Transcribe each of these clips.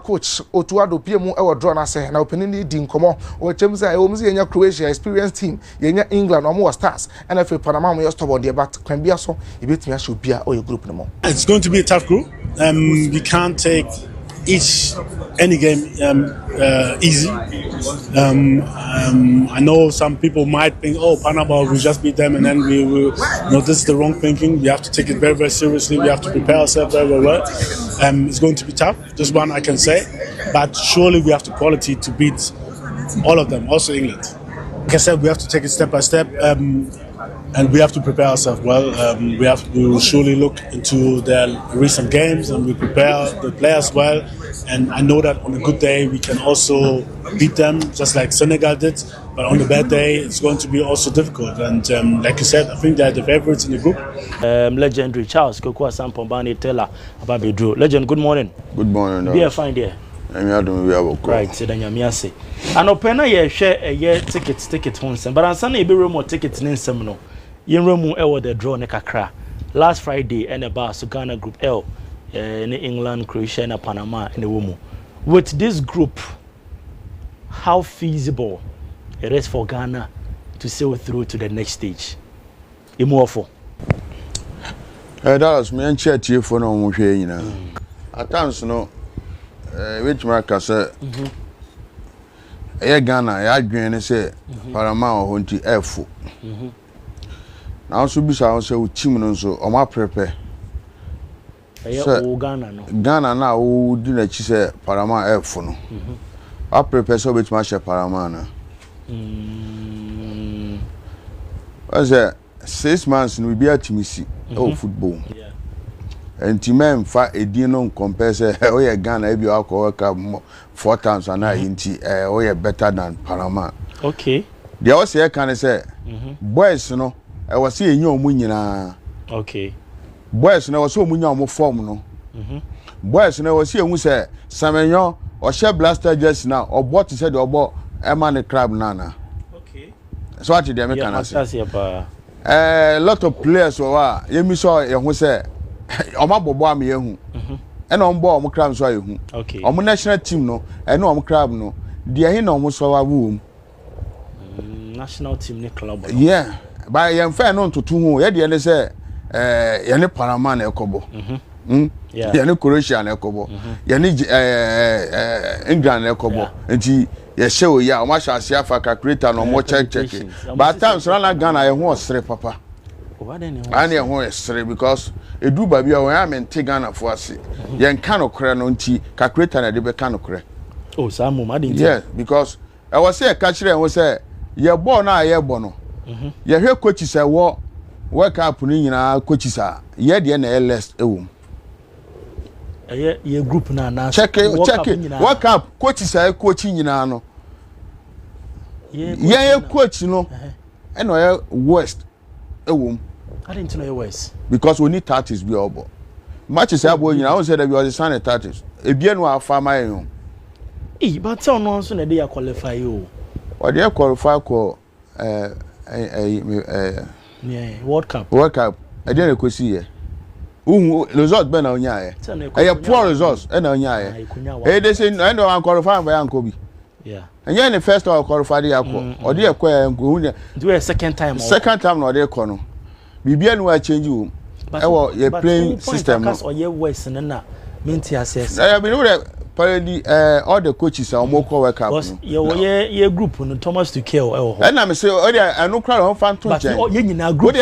coach Otto Addo PM e draw na say na opening di nkomo o chem say o mzi yenya Croatia experienced team yenya England omo stars and if Panama mo stubborn there but can be so e betimi a show bia or your group no more. It's going to be a tough group. We can't take any game easy. I know some people might think, oh, Panama will just beat them, and then we will. No, this is the wrong thinking. We have to take it very, very seriously. We have to prepare ourselves very, very well. It's going to be tough. Just one I can say, but surely we have the quality to beat all of them, also England. Like I said, we have to take it step by step. And we have to prepare ourselves well. We will surely look into their recent games and we prepare the players well. And I know that on a good day we can also beat them, just like Senegal did. But on a bad day, it's going to be also difficult. And like you said, I think they're the favorites in the group. Legendary Charles Kokua Sampombani Taylor Ababedro. Legend, good morning. Good morning. Be a fine day. Right, said Anyamiase. And opena ye share a year ticket once, but I'm saying a bit more tickets in Semino. Yenremu ewo the draw ne kakra last Friday and about so Ghana group L in England, Croatia and Panama in the woman. With this group, how feasible it is for Ghana to sail through to the next stage? Imofo. That was me and chat here for no more. At times, no, which marker say, Ghana, I agree say, Panama or Hunty F. Now, so be so team so on my prepare. Ghana no. Ghana now who didn't say Panama F no. I prepare so much match Panama na. Was 6 months we be at Timisi football. Yeah. And Timem fa a no compare say oh yeah Ghana e be alcohol cup 4 times and I oh yeah better than Panama. Okay. The also can say boys no I was seeing you nyina. Okay. Boys na was so munya form no. Boys na was seeing say Samenyo or share blaster just now or what he said or Emma crab nana. Okay. So what did they make an answer? Lot of players were you saw who say Oma Bobo me hu. And on board mo crab so you. Okay. On national team no and no crab no. Dia he no mo so room. National team ne club. Yeah. By yam fair no to two ye de say ye Panama na ekobo. Yeah. Ye Croatia na ekobo. Ye England na ekobo. Enti ye show ya o ma sha ase afa calculator no mo check. But times run Ghana ye ho osre papa. And ye ho osre because edu ba bia o ya mente Ghana fo ase. Ye nka no kre no nti calculator na de be ka no kre. Oh, Samu madin. Yeah, because I was say catch re won say ye ball na ye bo no. Ye hwe coaches say wo work up ni nyina coaches a ye de na LS ewum. Ye group na check it work up coaches say coach nyina no. Ye coach no e no ye West ewum. I didn't know ye West because we need 30s be obo. Matches abo nyina I say that we are the sign 30s. E bia no afa man yo. But tell no so na dey qualify you. Or dey qualify ko World Cup. I didn't go see here. Result ben on yae. Poor results and on yae. They say I don't qualify by Uncle B. Yeah. And you're the first or qualified or dear do a second time no they kono. Bibian will change you. You're playing system or your West and na minti assess. I mean all the coaches are more work up. Your group on Thomas to kill. And I'm say I no crowd on fan to check. Group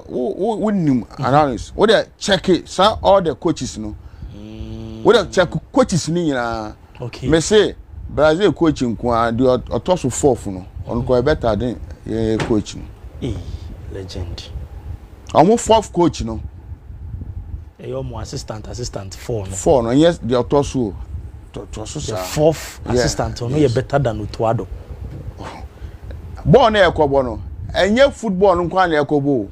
wouldn't announce. What they check it, sir, all the coaches no. What they check coaches ni na. Okay. Me say Brazil coaching kwa the otoso fourth no. On ko better than coaching. Legend. Almost fourth coach no. You're more assistant 4 no. 4 no, yes, the otoso the fourth assistant no, you better than Otto Addo. Born na ekobo no. Enye football no kwa na ekobo.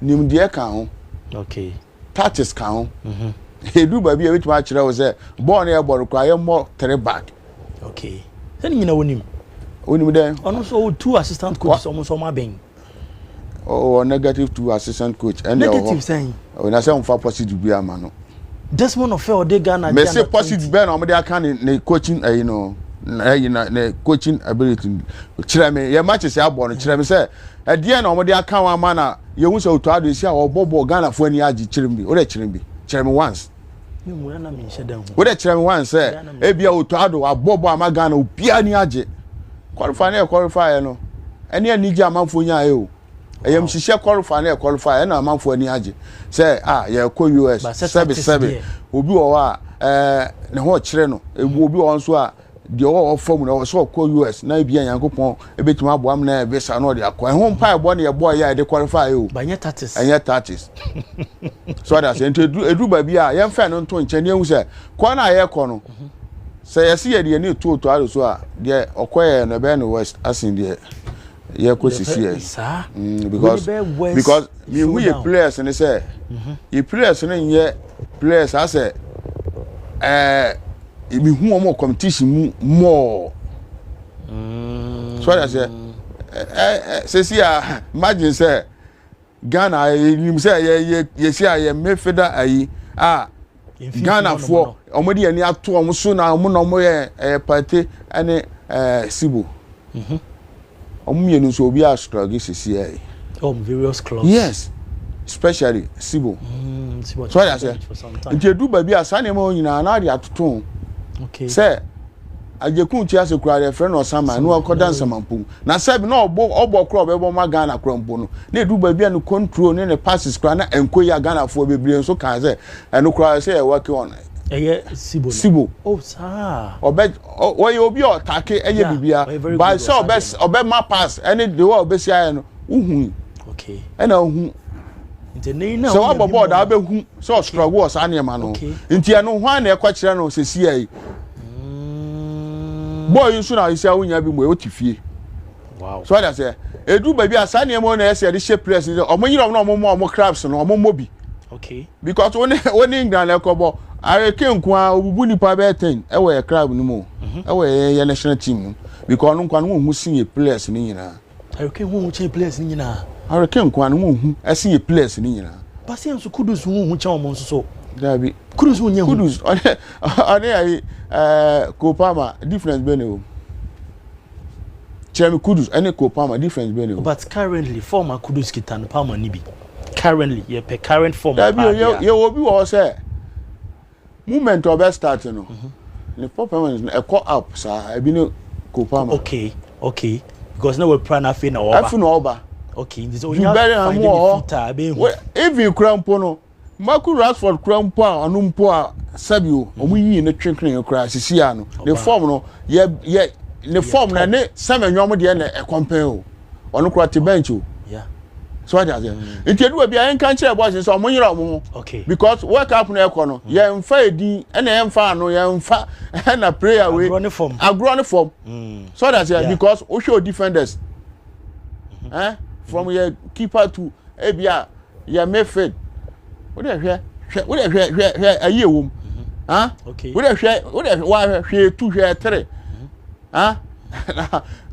Nim de ka ho. Okay. Touches ka ho. Edu ba bia wetu ma kire wo say born na ebo kwa ye more 3 back. Okay. Then you know wonim. Wonim den. Ono so 2 assistant coaches almost so ma ben. Oh, negative 2 assistant coach. Negative saying. Oh, na say on fa positive bi ama no. Desmond of or de Ghana. Me say positive ben on the account in coaching you know na coaching ability kyerɛ me ye matches ya bɔ no kyerɛ me say e de na on the account wa man na ye hu say Otto Addo esi a obobo Ghana fo ani agi kyerɛ me o de kyerɛ me kyerɛ me once me mu na me nhye dan ho o de kyerɛ me once say e bia Otto Addo abobo ama Ghana obi ani agi qualify no any anigi amanfo nya o ayam hihye qualify na amanfo ani agi say ye ko US 77 obi wo a ne ho kyerɛ no obi wo nso a de wo form na so ko US na bia Yankopɔn ebetuma aboam na ebe sa no de akɔ ho mpa ebo na ye boy ya de qualify o banye tatis so that say edu ba bia ye mfa no nto nkyɛ ne hu sɛ ko na ye kɔ no say ye see ye ne to Otto Addo so a de okoye no be no West asin de ye ko sisi because me who ye players and say ye players no ye players as me who more competition more so that say imagine say Ghana you say ye see ye me feda ayi Ghana for omodi ani ato om so na om no mo ye party ane Sibo omumienu so obi a struggle sisi various clubs yes especially Sibo so I say nti edu ba bi asane ma onyina na ade atoto okay say ajekun ti ase kura de friend Osama no akoda nsamampum na sabi na obo kura obebo ma Ghana kura mpo no na edu ba bi an control ne passes kura na enkoyi Ghana fo bebre so kan say eno kura say e work on Sibo oh sir obe obi o take eye bibia by say obe ma pass any the way obe sia no uhun okay na uhun so what board da be hu so struggle was anema no nti eno hwan na e kwa kire no sesi ai boy you na isi awunya bi mo e otifie wow so that say edu ba bi asane mo na ese de shape press omo no omo crabs no omo mobi okay because when England lekobo are kenku a obubu nipa be 10 e we crab no mo e we ye national team because no nkwa no hu senior players ni nyina are kenku hu che players ni nyina are kenku no hu senior players ni nyina Basi so Kudus hu che omo so dabi Kudus hu nya Kudus ane Kopama difference be no Chemi Kudus ane Kopama difference be no but currently former Kudus kitan Palma ni bi currently ye pe current form ye obi wo say movement of start no the problem is e call up sir e bi no Kopama okay because now we plan afi na oba okay this only if you crampo no Marco Rashford crampo anu mpo a sabio omu yi ne twenkren kra sisia no the form no ye the form na ne semenwom de na e compare o onu kra te bench o so what is it you do bia en kan kire boys so omunyira omo okay because work up na ekọ no ye mfa edin na ye mfa no ye mfa na prayer we agro ne form so that is because o show defenders from your keeper to ebia your midfield what dey hwe aye wom okay what dey wa hwe 2 hwe 3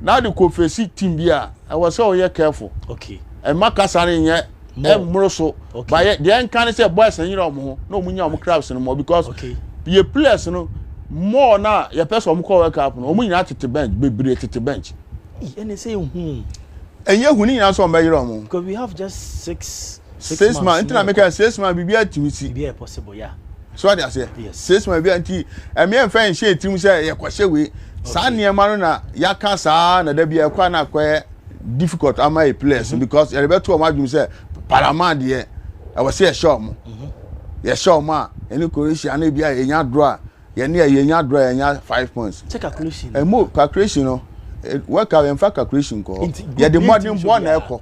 now the confesi team bia I was so you careful okay and makasare nye mroso by the can say boys and you know no munya om crabs no more because your players no more na your person om call work up no munya tete bench be tete bench and they say and you huni na so mba yiro mo because we have just 6 months until I make 6 months bibia timisi be possible yeah so what I say 6 months bibia anti me enfan share team say ye kwahye we sa niema no na yaka sa na da bia kwa na kwa difficult am I players because you better to imagine say Panama there I was say show mo ye show ma any Croatia na bia ye nya draw ye nya draw ye nya 5 points check calculation and more calculation no work out in fact calculation ko ye the modern one na eko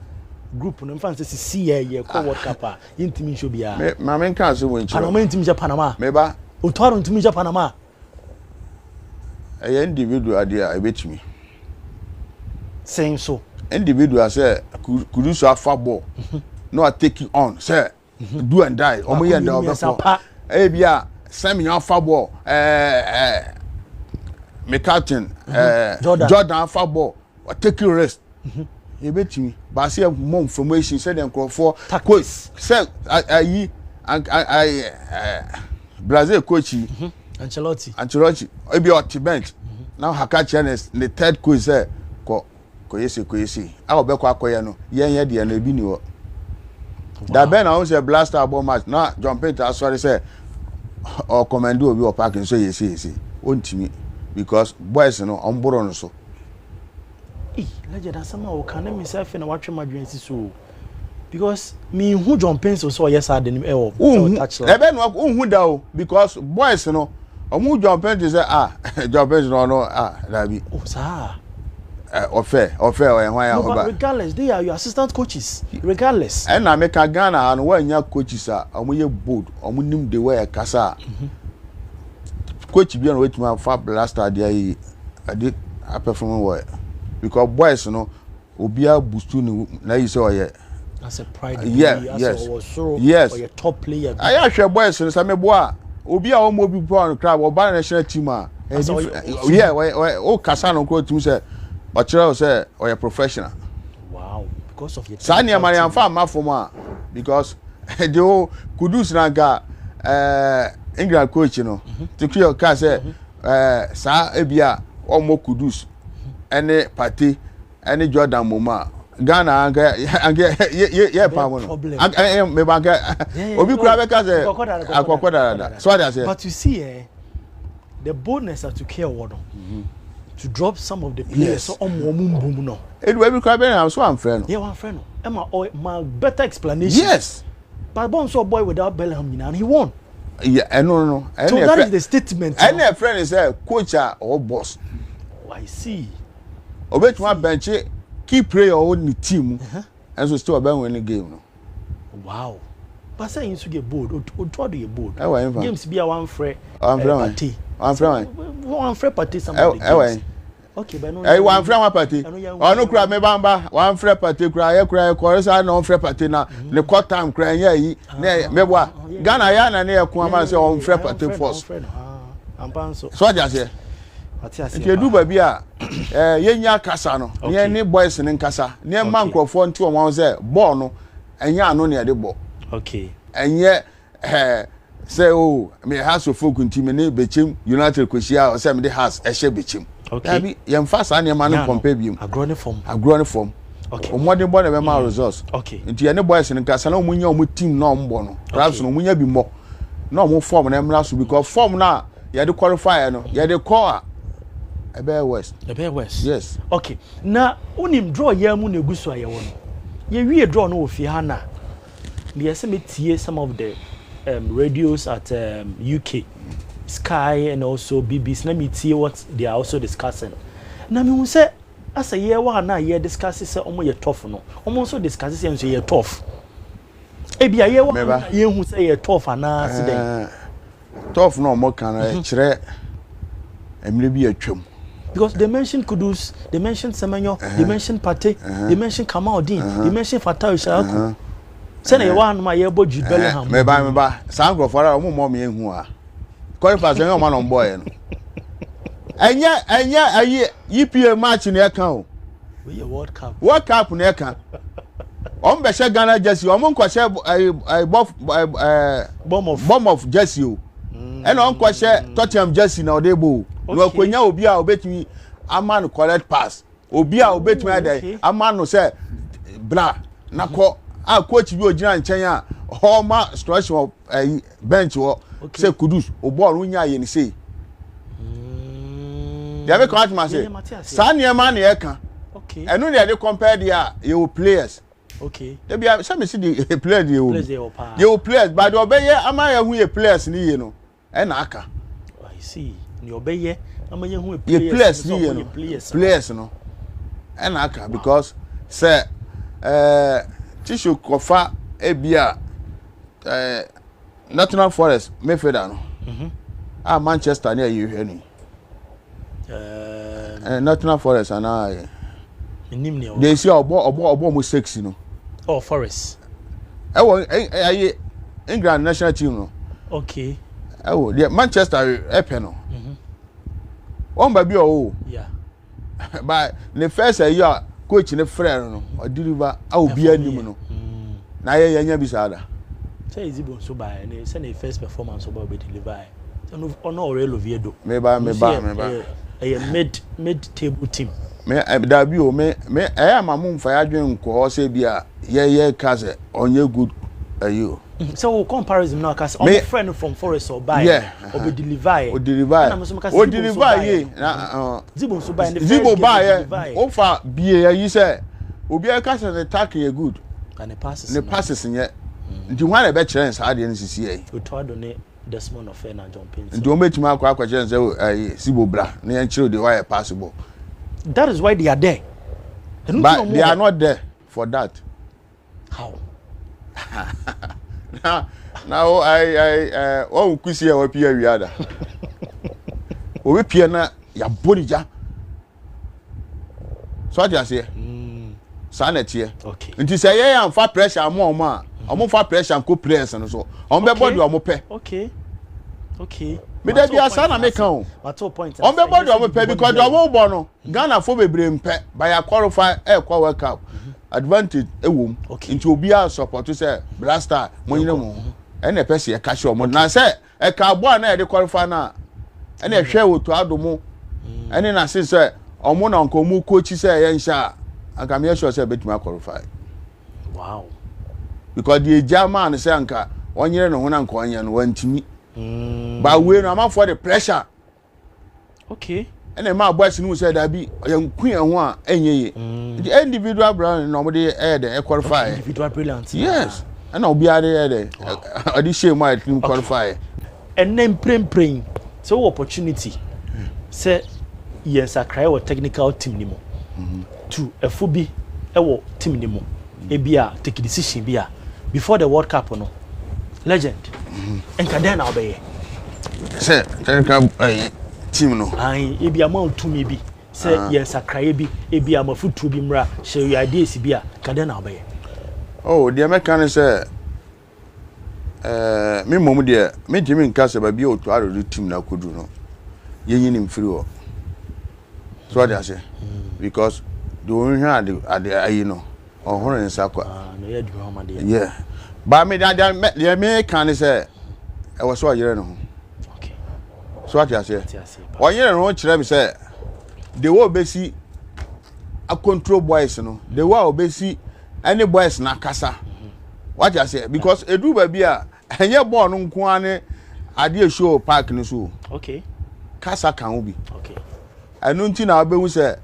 group no mfa say see ye ko world cup a intimi show bia ma men kan so won chi Panama intimi je Panama me ba Otto Addo intimi je Panama e individual dia e betimi saying so individual say could so afa ball no are taking on say do and die omo ye nda obefo e bia same yan afa ball me captain Jordan afa ball or taking rest e betimi ba say more information say dem crop for say I Brazil coach Ancelotti ebi on bench now Hakachi the third coach say ko yesi a obekọ akoye no ye de na ebi ni wo da ben na say blaster ball match na John Peter sorry say or commando obi o parking so yesi ontimi because boys no on boro no so legend asama o kan me self na watwe madwensi so because me who John Pencil so yes I didn't touch like ebe no who da o because boys no omu John Pencil say John Pencil no that be sir ofe o no, but regardless they are your assistant coaches regardless and na make Ghana and wanya coaches omu ye bold omu nim the way kasa coach bi on wait ma fa blaster there ade a perform well because boys no obia boostu na you say oye as a pride yes or your top player I share boys no say me boa obia o mo bi pro on crowd o ba national team o kasa no ko team say o kire say oye professional wow because of your Sanya Mariam fa ma for ma because the o Kudus na ga England coach no to clear ka say sa ebia o mo Kudus any party any Jordan Moma Ghana yeah pa mo no me banka obi kura be ka say akokoda so that say but you see the boldness to care what to drop some of the players so boom no it we be kura be na so am friend yeah one friend no my better explanation yes but born so boy without Bellingham and he won yeah no so that is the statement any friend is a coach or boss I see obetuma bench key player on the team and so still about winning game no wow but say you should get bold or try to get bold games be a one free party one free party somebody okay but no one free one party oh no cry me bamba one free party cry chorus no free party na the court time cry yi me boa Ghana ya na e ko am say on free party force so just say Ati edu ba bia yenya kasa no ye ni boys ni nkasa ni man krofo nti o won say ball no enya ano ne de ball okay enye say oh me has so folk nti me ne bechem United Croatia o say me de has e she bechem okay bi ye mfa sa ne man compare bi agrone form okay o modern ball be ma results okay nti ye ni boys ni nkasa na o munya o team na o mbo no perhaps no munya bi mo na o form na emra so because form na ye de qualify no ye de call the Bear West. Yes. Okay. Now, unim draw yamu ne gusu ayewo no. Ye wie draw no ofi ha na. Me tie some of the radios at UK, Sky and also BBC. Let me tie what they are also discussing. Na me say as a year wa na ye discuss say omo ye tough no. Omo so discuss say ye tough. E bia ye wa ye hu say ye tough ana accident. Tough no mo kan kire emre bi atwam. Because they mentioned Kudus, they mentioned Semenyo, they mentioned Pate, they mentioned Kamaudin, they mentioned Fatah Ishaku. Send a one my earbo Jude Bellingham. Me ba Sangro for a mom me hu a. Qualify say man on boy no. Enya ayi EPA match in e kan o. We World Cup. World Cup na e kan. On be she Ghana jersey, on ko she bomb of jersey o. And on ko she Tottenham jersey na o dey bo. No kwenya obi a obetumi amano correct pass obi a obetumi ade amano say bra na ko a coach bi ogina nchen a homa structure of bench wo say Kudus o ball nya ye ni say ya be come ma say sanya man na e kan okay enu ne dey compare there you players okay dey be say me see the players you players but obeye amaya hu ye players ni ye no e na aka I see ni obeye amanye hu players ni players no and aka because say tissue kofa ebia Nottingham Forest Mayfielder no Manchester near you here ni Nottingham Forest and they see obo mo sexy no Forest England national team no okay the Manchester Epeno. One baby yeah. But the first year coach ne friend no or deliver au bia ni no. Na ye nya bisada. Say Zibo so by and send a first performance about be deliver. So no real Oviedo. Me mid table team. Me that be o me I am a mum for adwen ko say bia ye kaze onye good you. So comparison now cause my friend from Forest or buy or be deliver. O deliver ye na Zibo so buy and Zibo buy o fa bia yi say obi e kaze the attack ye good and the passes nye nti wan e be kire nsa ade nsisi ye. Otto Addo ne Desmond of na John Payne. Nti o metima akwa kire nsa Zibo bra na yan kire the why possible. That is why they are there. But they are not there for that. How? Now I oh kusi we pia wiada. We pia na ya bonija. So what you say? Sanity. Okay. Nti say ye am fa pressure am fa pressure ko press no so. On be body am pe. Okay. Okay. Me da bia sana me kan. What point? On be body am pe because the am bo no. Ghana fo bebre mpe by a qualify kwa World Cup. Advantage ewom. Nti obi a support say blaster monyine mo. E na pese e ka show mo. Na say e ka bo na e de qualify na. E na hwe Otto Addo mo. E na say omo na nko mu coach say ye nsha. Aka me sure say betima qualify. Wow. Because the German say anka onyere no ho na nka onye no wantimi. But we no am for the pressure. Okay. And the my boys who said that be young queen and one any the individual brand normally the qualify. Individual brilliant. Yes. And I'll be at the addition my team qualify. And then praying. So opportunity. Say yes, I cry or technical team nimo. To a fubi ewo team nimo. Ebia take a decision bia before the World Cup no. Legend. And can then I'll be. Say technical team no. Ai ebi amount to me bi say yes akraye bi ebi amafutu bi mra share your ideas bi a kada na obeye. Oh the American say me mom de me Jimmy nka se ba bi Otto Addo team na kodu no yenyi nim free o. So what I say because the only at the you know or nsa kwa. No ye do homa de. Yeah. But me the American say I was so yere no. So what you say? One year and one chile say they will be see a control boys no. They will be see any boys na kasa. What you say? Because a do baby and you born nkwane ade show park no so. Okay. Kasa can be. Okay. And nti na be hu say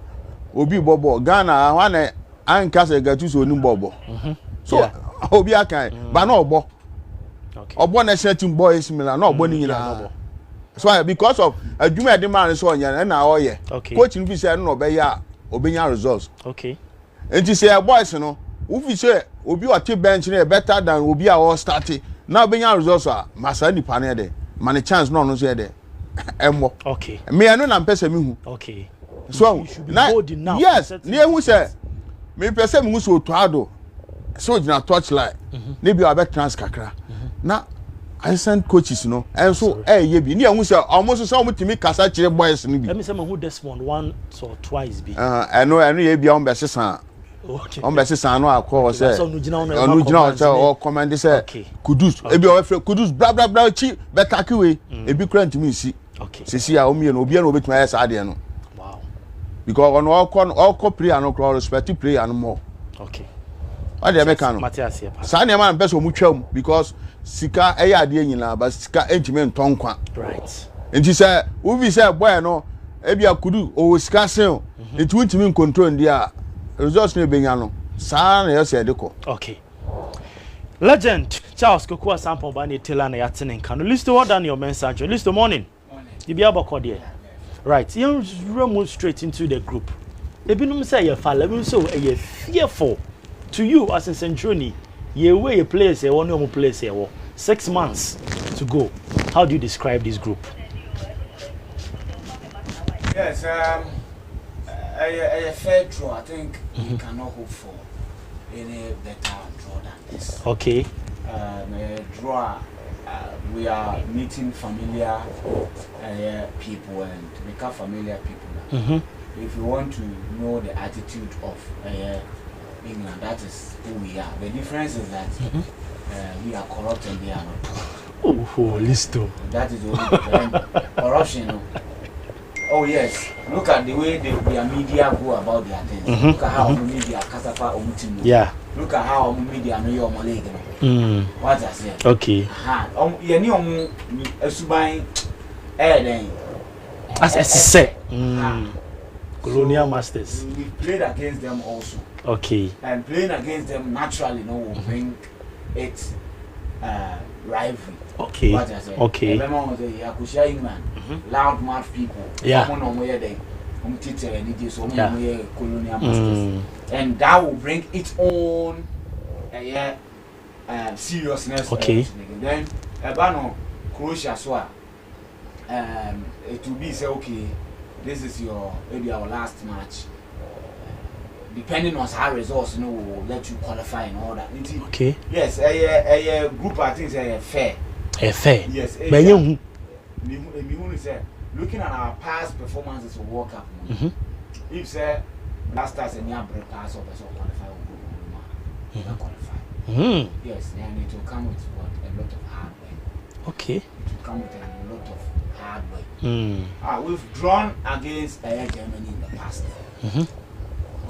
obi bobo Ghana wan an kasa gatu so ni bobo. So obi akan ba na obo. Okay. Obo na setting boys mila na obo ni nyina. So because of a juma de man so nya na oye. Coaching fi say no obeya obenya results. Okay. And you say boys no, who fi say obi o te bench na better than obi a all start. Now obenya results a masa ni pa na de. Man chance no say de. Emmo. Okay. Me anu na mpese me hu. Okay. So now yes, near who say me pese me hu so Otto Addo. So na touchline. Ne bi abet trans kakra. Na I send coaches no and so ye bi ni ehun say almost so mutimi kasa kire boys ni bi. Let me say me who Desmond once or twice bi. I know ye bi on be sesan. Okay. On be sesan no akọ say. So no gina on say o command say Kudus. Ebi o fe Kudus bla bla bla chi betaki we. Ebi kra ntimi nsi. Okay. Sisi a o mie no obi na obetuma yes ade no. Wow. Because on all player no respect player no more. Okay. What dey make am? Matthias here. Sa na man person mu twam because sika eya ade nyina ba sika entime ntonkwa. Right. Nti say we be say boy no e bia kudu o sika sen nti untimi control ndi a results na benya no sa na yese de ko. Okay. Legend Charles Kokua sample ba na tela na yatene nka no list what down your message list morning. You be abakọ there. Right. You run straight into the group. Ebinum say you fall ebinum so you fearful to you as a Centurion. You way a place, a one more place here. 6 months to go. How do you describe this group? Yes, a fair draw. I think we cannot hope for any better draw than this. Okay. A draw. We are meeting familiar people and become familiar people now. If you want to know the attitude of England. That is who we are. The difference is that we are corrupt and they are not. Oh, listo. That is the only difference. Corruption. No? Oh yes. Look at the way their media go about their things. Look at how media Kasafa Omutim. Yeah. Look at how media know your Malay. What I said. Okay. You know, Subai then. As I said. Colonial masters. We played against them also. Okay. And playing against them naturally, will bring it rivalry. Okay. What I said. Okay. Remember the Yakushia England, loud mouth people. Yeah. Colonial masters. And that will bring its own seriousness. Okay. Then Ebano Croatia so it will be say okay, this is maybe our last match. Depending on how results, will let you qualify and all that. Okay. Yes, a group I think is fair. Fair. Yes. But you looking at our past performances of World Cup. If say last time any break pass or qualify or qualify. Yes, and it will come with a lot of hard work. Okay. It will come with a lot of hard work. We've drawn against Germany in the past.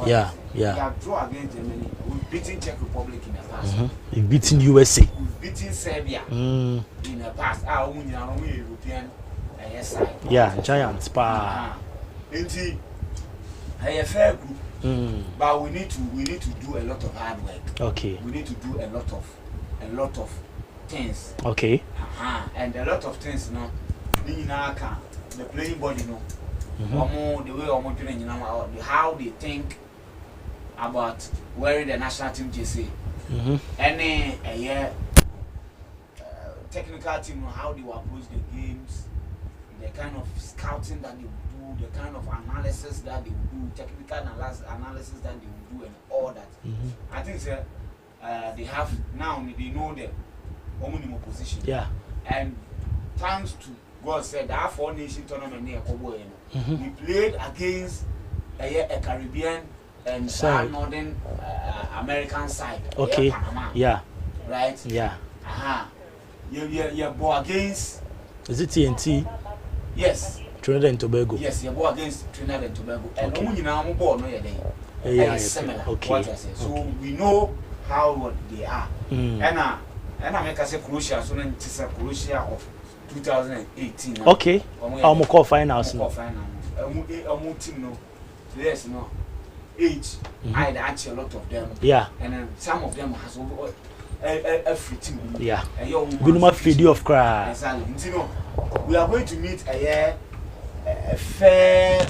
Yeah. We have drawn against Germany. We've beaten Czech Republic in the past. We've beaten USA. We've beaten Serbia in the past. Our European side. Yeah, giants. It's a fair group. But we need to do a lot of hard work. Okay. We need to do a lot of things. Okay. And a lot of things now. The playing body the way how they think about wearing the national team jersey. Any technical team, how they will approach the games, the kind of scouting that they will do, the kind of analysis that they will do, technical analysis that they will do, and all that. I think they have now, they know the omnimo position. Yeah. And thanks to God said that 4-nation tournament near Kobo, we played against a Caribbean and Northern American side. Okay. Panama. Yeah. Right? Yeah. You're against. Is it TNT? Yes. Trinidad and Tobago. Yes, you're against Trinidad and Tobago. And only now I'm born no day. Similar. Okay. What I say. So we know how they are. And I make us say Croatia, so then it's a Croatia of 2018. Okay. How much call finals? Call finals. Team no. Yes, no. Age. I had actually a lot of them. Yeah. And then some of them has a free team. Yeah. Binuma video of cry. Exactly. You know, we are going to meet a fair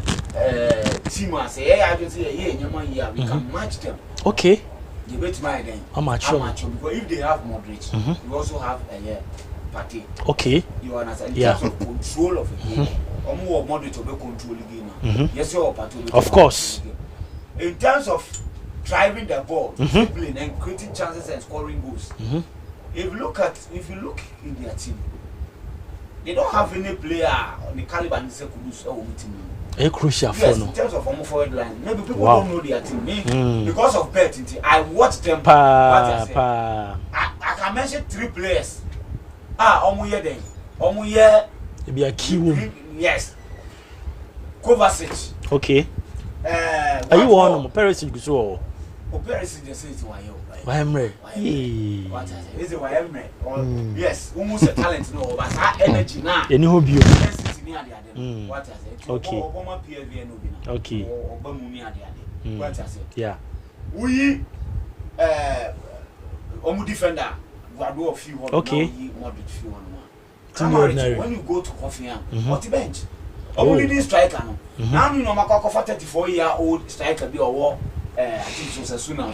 team. I say, I just say, we can match them. Okay. You bet my then. How much? Because if they have Modric, we also have a party. Okay. You understand? In terms of control of the game, more Modric will control the game. Yes, your party. Of course. In terms of driving the ball, dribbling and creating chances and scoring goals. If you look in their team, they don't have any player on the caliber and say could do team. A crucial yes, in terms of home forward line. Maybe people don't know their team. Because of betting, I watched them. I can mention 3 players. Omuye then. Be a key one. Yes. Kovacic. Okay. Are you one of Perisic go Perisic just says why you. Why am I? What is it? Why am I? Yes, almost a talent no, but our energy now. Any hobby. What I say? Okay. Okay. What I say? Yeah. We defender. Okay. When you go to coffee on the bench, only striker no. Now you know Makoko 34-year-old striker be or I think it was a Suna in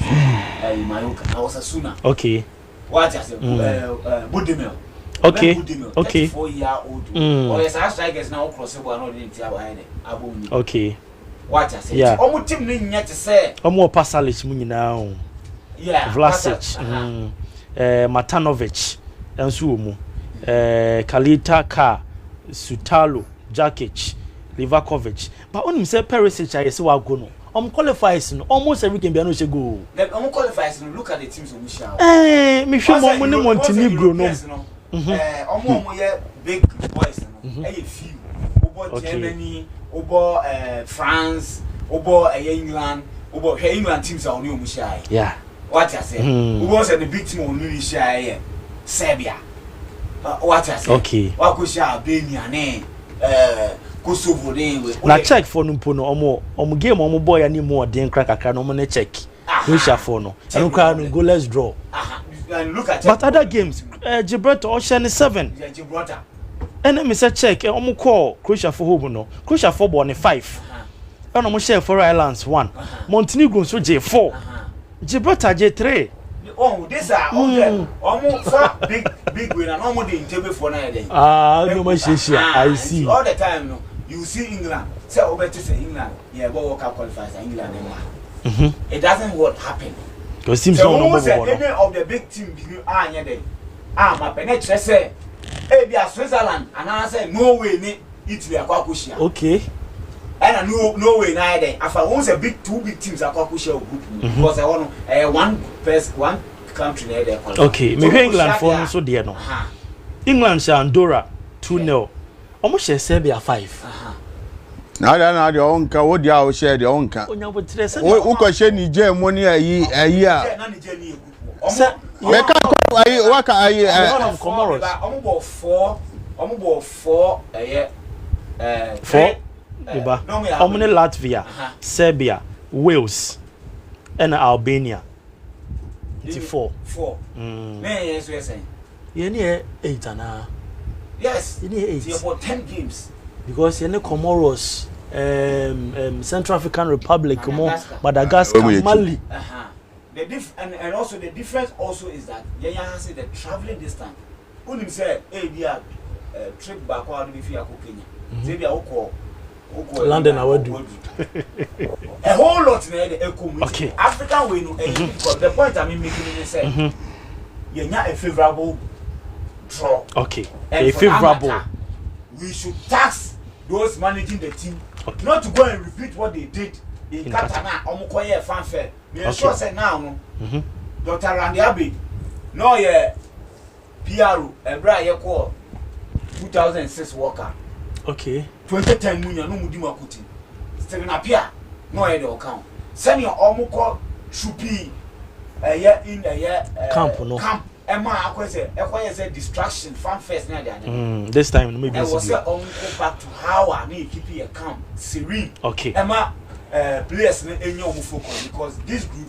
Mayoka. I was a Suna. Okay. What I say? Budimel. Okay. Okay. 34-year-old. Or as strikers now crossable and all the entire behind it. Okay. What I say? Yeah. Omu team ni nyet say. Omu Pasalic mu nyina. Yeah. Vlasic. Matanovic. Ensu omu. Kalita Ka, Sutalo, Jakic, Livakovic. But when you say Perisic, I say wa go no. qualifies almost every game no go. Like qualifies look at the teams on Michelle. Me show Montenegro no. Big boys few. Germany, France, England, England teams are on Michelle. Yeah. What I say? Who was the big team on Michelle? Serbia. What I say? Okay. What could Albania Kosovo na check for no mpo no game boy ani mo den kra kakra no na check Croatia for no and go let's draw. And look at but other games Gibraltar Ocean 7 Gibraltar and me say check call Croatia for home no Croatia for born 5 and share for Islands 1 Montenegro so J4 Gibraltar J3. Oh, these are almost big win and almost in table for now. No much I see all the time. No, you see England. Say over to say England. Yeah, World Cup qualifiers England. It doesn't what happen. Because teams don't know any of the big teams are near there. My penetre say, be Switzerland and I say Norway, Italy, Aquacushia. Okay. And no way neither. After once two big teams are Aquacushia group because I want one country there. Okay, me England for so dear no. England Andorra 2-0. Almost share Serbia 5. Now the onka what dia share the onka. Who question Niger money a year. Comoros. Four Latvia, Serbia, Wales, and Albania. 4. Yes, we are saying. You need 8 and yes, you need 8. You about 10 games. Because you need Comoros, Central African Republic, Madagascar, Mali. And also the difference also is that has the traveling distance. When you say, hey, trip back if you are Kenya. Maybe I will London, I would do a whole lot in the okay. African way. Because the point I mean making is say you're not a favorable draw. Okay, a favorable. We should tax those managing the team not to go and repeat what they did in Qatar. Omukoye fanfare. Me sure say now Dr. Randy Abbey no yeah PRO Ebra ye call 2006 worker. Okay. 2010 munya no mudima kuti. Steven Apia no e dey account. Send your omuko chupi in camp no. Camp Emma akwese say distraction fan first na dey. This time maybe I was say go back to how I need keep your camp serene. Okay. Emma players na enyo omu focus because this group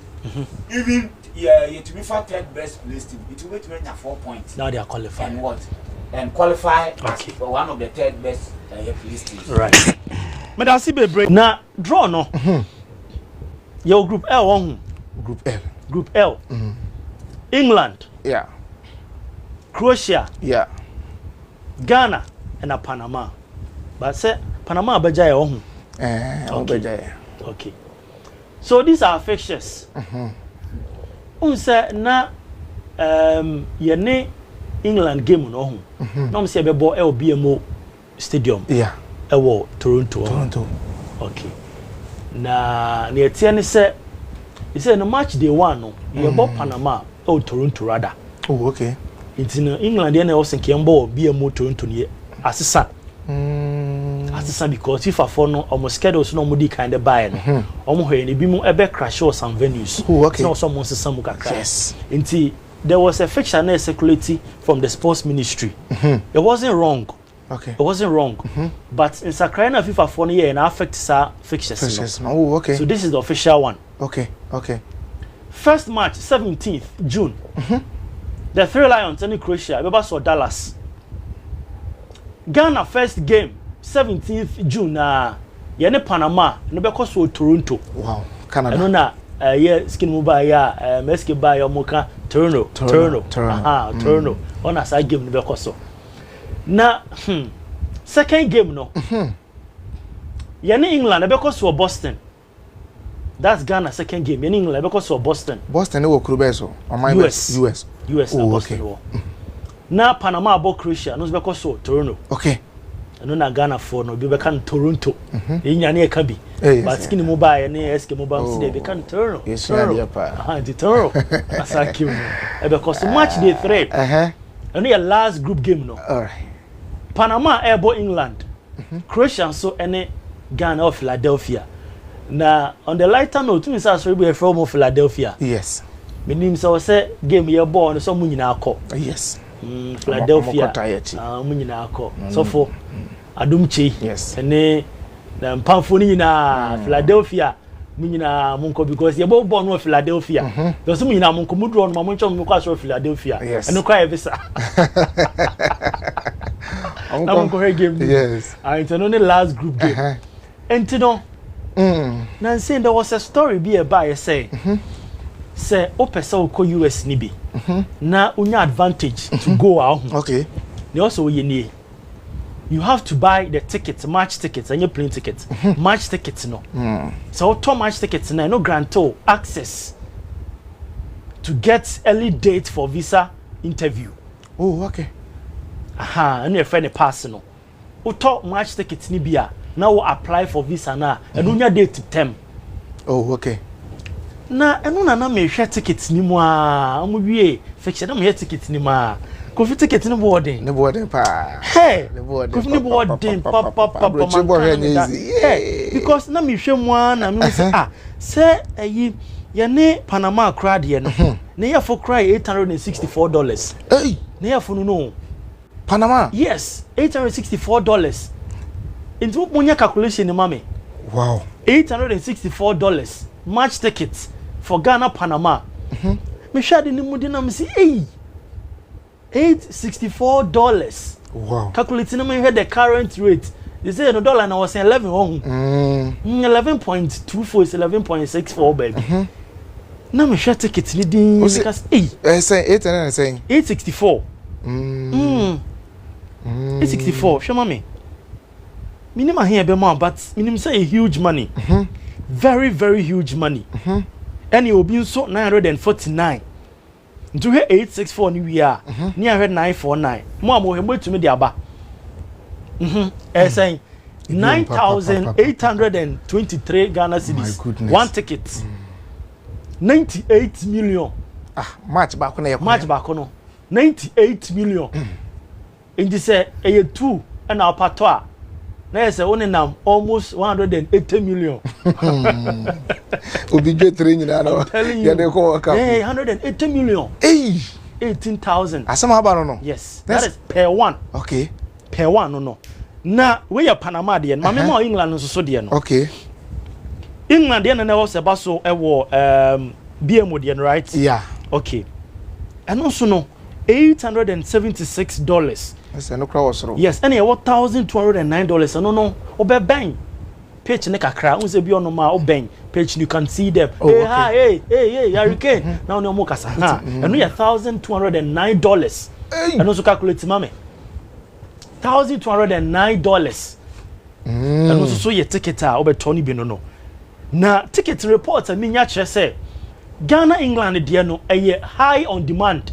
even to be for third best place team it will wait to 4 points. Now they are qualified. And what? And qualify okay. As one of the third best place teams. Right. But I see break. Now draw no. Your group L on Group L. Group L. England. Yeah. Croatia. Yeah. Ghana and Panama. But say Panama beja on. Okay. So these are fixtures. Say na ye England game no no say be ball LBMO stadium. Yeah. Ewo Toronto. Okay. Na ne tie ne say he say no match day 1 no ye ball Panama or Toronto rather. Oh okay. It's in England they na think ball BMO Toronto ne asesa. Asesa because if for no almost schedules no mudi kind of buy no. Omo ho ne bi mu ebe crash or some venues. Oh okay. No some sesa mu kakra. Yes. Inti there was a fixture na security from the sports ministry. It wasn't wrong. Okay. It wasn't wrong. But in Sakrina FIFA for year and affect sa fixtures. No. Oh okay. So this is the official one. Okay. First match 17th June. The Three Lions and Croatia Beba saw Dallas. Ghana first game 17th June yene Panama no be so Toronto. Wow. Canada. No na skin mobile meski buy omoka Toronto. Toronto. On a side game no be so. Na second game no. Yene England be so Boston. That's Ghana second game. Yene England be so Boston. Boston no Krubeso. US. Oh, Boston. Okay. Na Panama about Croatia no be so Toronto. Okay. no na Ghana for no be kan Toronto enya na e ka bi but skin mobile na SK mobile see dey be kan Toronto yes ya pa the Toronto asaki no e be cause match day 3 and your last group game no all right Panama airbo England Croatia so any Ghana or Philadelphia na on the lighter note we say sorry be from Philadelphia yes menim say game ye ball no so mu nyina akọ yes Philadelphia mu nyina akọ so for adumchi yes ene na mpamfo ni nyina Philadelphia mu nyina monko because ye ball no Philadelphia because mu nyina monko mu draw no mo nchom ko aso Philadelphia ene kwa evisa monko he game yes and it's only last group game and no na saying there was a story be about say say opesa ko US ni bi na unya advantage to go out okay they also you have to buy the tickets, match tickets and your plane tickets match tickets no so to match tickets na no granto access to get early date for visa interview oh okay and your friend a personal to match tickets ni bia now apply for visa na and unya date tem oh okay na enu na me hwe tickets ni mu a mo wie fixture na me tickets ni ma kofi ticket ni boarding pa hey the boarding kofi ni boarding pa because na me hwe mu a na me say say ayi ye ne Panama crowd ye no na ye for cry $864 hey na ye for no Panama yes $864 into munya calculation ni mame wow $864 match tickets for Ghana Panama me shade ni mudi na me say hey $864 wow calculating na me the current rate they say no dollar na was 11 11.24 is 11.64 baby na me share tickets ni din because say 8 and saying 864 864 show me minimum here be more but minimum say a huge money very very huge money and it will be so 949 into here 864 new year near 949 more he to me the aba saying 9,823 Ghana cedis one ticket 98 million match back on 98 million in this a 2 and our patois na say only now almost 180 million obi je train na no ya dey ko work 180 million 18,000 asama aba no yes that is per one okay per one no na we ya Panama de no mama England so de no okay England de na was eba so e wo BMO de right yeah okay and also no $876 yes and $1,209 no obe bang page ne kakra unse bi ono ma obeng page you can see them hey hurricane now no mo kasa and $1,209 and also calculate mame $1,209 and also so your ticket obe tony bi no na ticket report me nya kire say Ghana England de no high on demand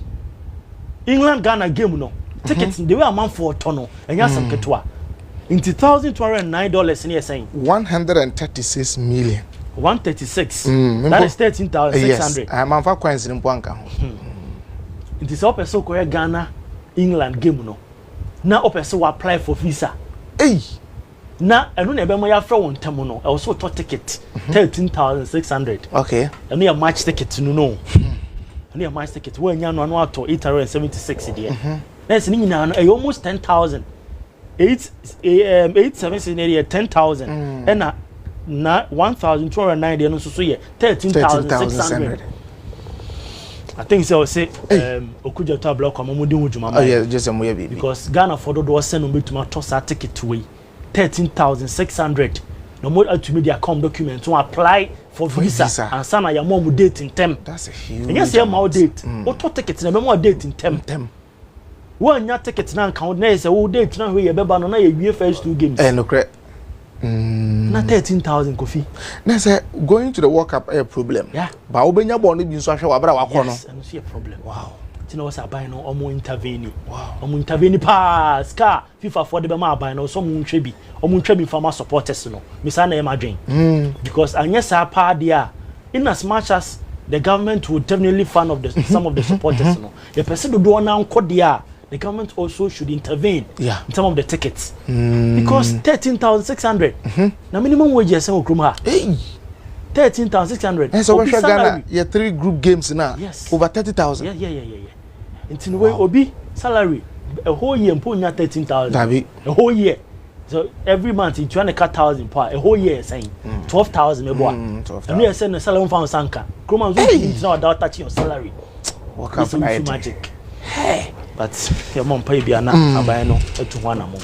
England Ghana game no tickets they were amount for tono and ya some ketwa into $1,209 in saying 136 million 136 that is 13,600 yes I'm for coins in Pwanka it is up so ko Ghana England game no na up so apply for visa hey na enu na ebe mo ya fra won tam no e so to ticket 13,600 okay enu ya match ticket no enu ya match ticket we nya no anu ato 876 there that's ni na almost 10,000 876 10,000 and na 1,290 no so ye 13,600 I think so say okuja to block amamudi hujuma oh yeah just am we because Ghana for do send no betuma toss a ticket way 13,600 no more to media com document to apply for visa and sana ya mom date in term that's a huge and yes ya more date auto ticket na more date in term one nya ticket na count na say wo date na we ye beba no na ye wie first two games no correct na 13,000 coffee na say going to the World Cup a problem yeah but obenya ball no bi so ahwe wabra wakọ no yes and see a problem wow tina was aban no omo intervene omo intervene pa ska FIFA for the bema aban no so mo ntwe bi omo ntwe bi farmer supporters no misa na e madwen because anya sa pa dia in as much as the government would definitely fund of the some of the supporters no the person do do na nko dia the government also should intervene in some of the tickets because 13,600 na minimum wage is okrum ha 13,600 so we Ghana yeah 3 group games now over 30,000 yeah in way obi salary a whole year mponya 13,000 a whole year so every month you trying to cut 1,000 per a whole year saying 12,000 me boy and you say no salary from sanka kroma is not without touching your salary what kind of magic hey but your mom pay bi ana abai no etu ho na mo